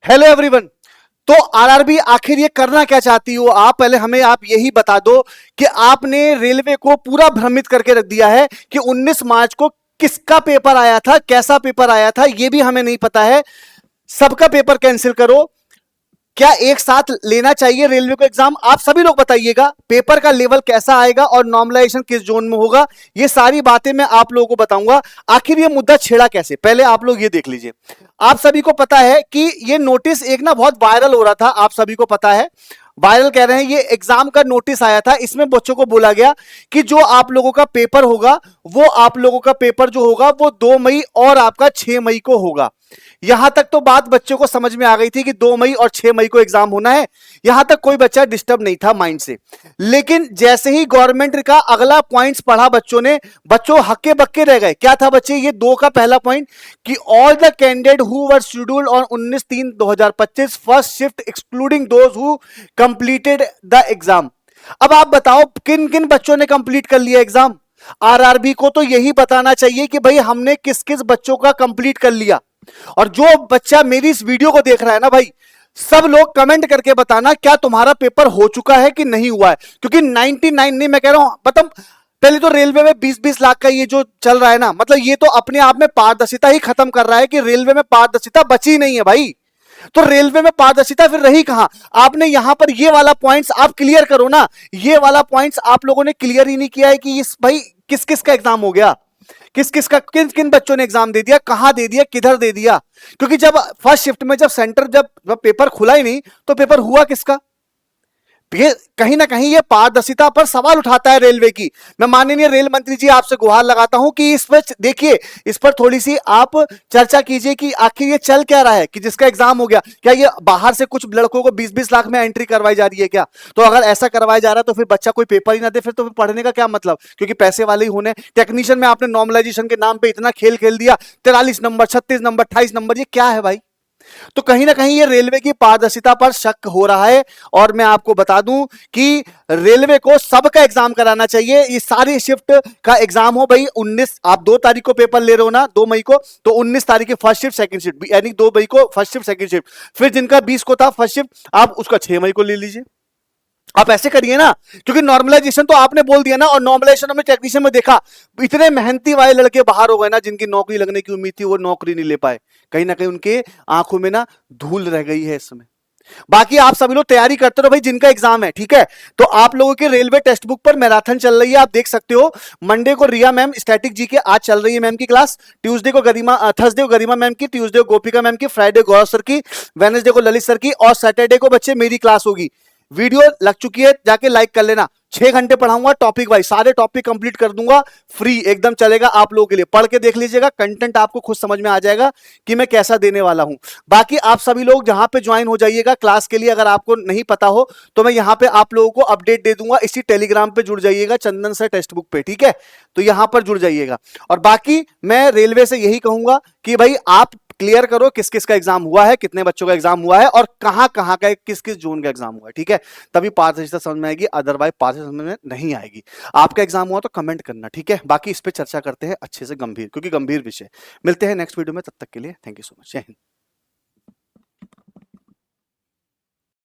Hello everyone. तो RRB आखिर ये करना क्या चाहती हो आप? पहले हमें आप यही बता दो कि आपने रेलवे को पूरा भ्रमित करके रख दिया है कि 19 मार्च को किसका पेपर आया था, कैसा पेपर आया था, ये भी हमें नहीं पता है। सबका पेपर कैंसिल करो। क्या एक साथ लेना चाहिए रेलवे को एग्जाम? आप सभी लोग बताइएगा पेपर का लेवल कैसा आएगा और नॉर्मलाइजेशन किस जोन में होगा। ये सारी बातें मैं आप लोगों को बताऊंगा। आखिर ये मुद्दा छेड़ा कैसे, पहले आप लोग ये देख लीजिए। आप सभी को पता है कि ये नोटिस एक ना बहुत वायरल हो रहा था, आप सभी को पता है। वायरल कह रहे हैं, ये एग्जाम का नोटिस आया था। इसमें बच्चों को बोला गया कि जो आप लोगों का पेपर होगा, वो आप लोगों का पेपर जो होगा वो 2 मई और आपका 6 मई को होगा। यहां तक तो बात बच्चों को समझ में आ गई थी कि 2 मई और 6 मई को एग्जाम होना है। यहां तक कोई बच्चा डिस्टर्ब नहीं था माइंड से। लेकिन जैसे ही गवर्नमेंट का अगला पॉइंट्स पढ़ा बच्चों ने, बच्चों हक्के बक्के रह गए। क्या था बच्चे? ये 2 का पहला पॉइंट कि all the candidate who were scheduled on 19/3/2025 first shift excluding those who completed the exam. अब आप बताओ किन किन बच्चों ने कंप्लीट कर लिया एग्जाम? आरआरबी को तो यही बताना चाहिए कि भाई हमने किस किस बच्चों का कंप्लीट कर लिया। और जो बच्चा मेरी इस वीडियो को देख रहा है ना भाई, सब लोग कमेंट करके बताना क्या तुम्हारा पेपर हो चुका है कि नहीं हुआ है। क्योंकि 99 नहीं, मैं कह रहा हूं मतलब पहले तो रेलवे में 20-20 लाख का ये जो चल रहा है ना, मतलब ये तो अपने आप में पारदर्शिता ही खत्म कर रहा है कि रेलवे में पारदर्शिता बची नहीं है भाई। तो रेलवे में पारदर्शिता फिर रही कहां? आपने यहां पर ये वाला पॉइंट्स आप क्लियर करो ना। ये वाला पॉइंट्स आप लोगों ने क्लियर ही नहीं किया है कि इस भाई किस किस का एग्जाम हो गया, किस किस का, किन किन बच्चों ने एग्जाम दे दिया, कहां दे दिया, किधर दे दिया। क्योंकि जब फर्स्ट शिफ्ट में जब सेंटर जब पेपर खुला ही नहीं तो पेपर हुआ किसका? ये कहीं ना कहीं ये पारदर्शिता पर सवाल उठाता है रेलवे की। मैं माननीय रेल मंत्री जी आपसे गुहार लगाता हूं कि इस पर देखिए, इस पर थोड़ी सी आप चर्चा कीजिए कि आखिर ये चल क्या रहा है कि जिसका एग्जाम हो गया, क्या ये बाहर से कुछ लड़कों को 20-20 लाख में एंट्री करवाई जा रही है क्या? तो अगर ऐसा करवाया जा रहा है तो फिर बच्चा कोई पेपर ही ना दे, फिर तो फिर पढ़ने का क्या मतलब? क्योंकि पैसे वाले ही होने। टेक्नीशियन में आपने नॉर्मलाइजेशन के नाम पे इतना खेल खेल दिया, 43 नंबर, 36 नंबर, 28 नंबर, ये क्या है भाई? तो कहीं ना कहीं ये रेलवे की पारदर्शिता पर शक हो रहा है। और मैं आपको बता दूं कि रेलवे को सबका एग्जाम कराना चाहिए। ये सारी शिफ्ट का एग्जाम हो भाई। 19 आप 2 तारीख को पेपर ले रहे हो ना, 2 मई को, तो 19 तारीख की फर्स्ट शिफ्ट सेकंड शिफ्ट, यानी 2 मई को फर्स्ट शिफ्ट सेकंड शिफ्ट। फिर जिनका 20 को था फर्स्ट शिफ्ट, आप उसका 6 मई को ले लीजिए। आप ऐसे करिए ना, क्योंकि नॉर्मलाइजेशन तो आपने बोल दिया ना, और नॉर्मलाइजेशन में टेक्नीशियन में देखा इतने मेहनती वाले लड़के बाहर हो गए ना, जिनकी नौकरी लगने की उम्मीद थी वो नौकरी नहीं ले पाए। कहीं ना कहीं उनके आंखों में ना धूल रह गई है इस समय। बाकी आप सभी लोग तैयारी करते रहो भाई, जिनका एग्जाम है, ठीक है। तो आप लोगों के रेलवे टेक्स्ट बुक पर मैराथन चल रही है, आप देख सकते हो। मंडे को रिया मैम स्टैटिक जी के आज चल रही है मैम की क्लास, ट्यूसडे को गरिमा, थर्सडे को गरिमा मैम की, ट्यूसडे को गोपिका मैम की, फ्राइडे गौरव सर की, वेडनेसडे को ललित सर की, और सैटरडे को बच्चे मेरी क्लास होगी। वीडियो लग चुकी है, जाके लाइक कर लेना। 6 घंटे पढ़ाऊंगा टॉपिक वाइज, सारे टॉपिक कंप्लीट कर दूंगा, फ्री एकदम चलेगा आप लोगों के लिए। पढ़ के देख लीजिएगा, कंटेंट आपको खुद समझ में आ जाएगा कि मैं कैसा देने वाला हूं। बाकी आप सभी लोग जहां पे ज्वाइन हो जाइएगा क्लास के लिए, अगर आपको नहीं पता हो तो मैं यहां पे आप लोगों को अपडेट दे दूंगा। इसी टेलीग्राम पे जुड़ जाइएगा, चंदन सर टेक्स्ट बुक पे, ठीक है। तो यहां पर जुड़ जाइएगा। और बाकी मैं रेलवे से यही कहूंगा कि भाई आप क्लियर करो किस किस का एग्जाम हुआ है, कितने बच्चों का एग्जाम हुआ है, और कहां कहां का, किस किस जोन का एग्जाम हुआ है, ठीक है। तभी पारदर्शिता समझ में आएगी, अदरवाइज पारदर्शिता समझ में नहीं आएगी। आपका एग्जाम हुआ तो कमेंट करना, ठीक है। बाकी इस पे चर्चा करते हैं अच्छे से, गंभीर, क्योंकि गंभीर विषय। मिलते हैं नेक्स्ट वीडियो में, तब तक के लिए थैंक यू सो मच। जय हिंद।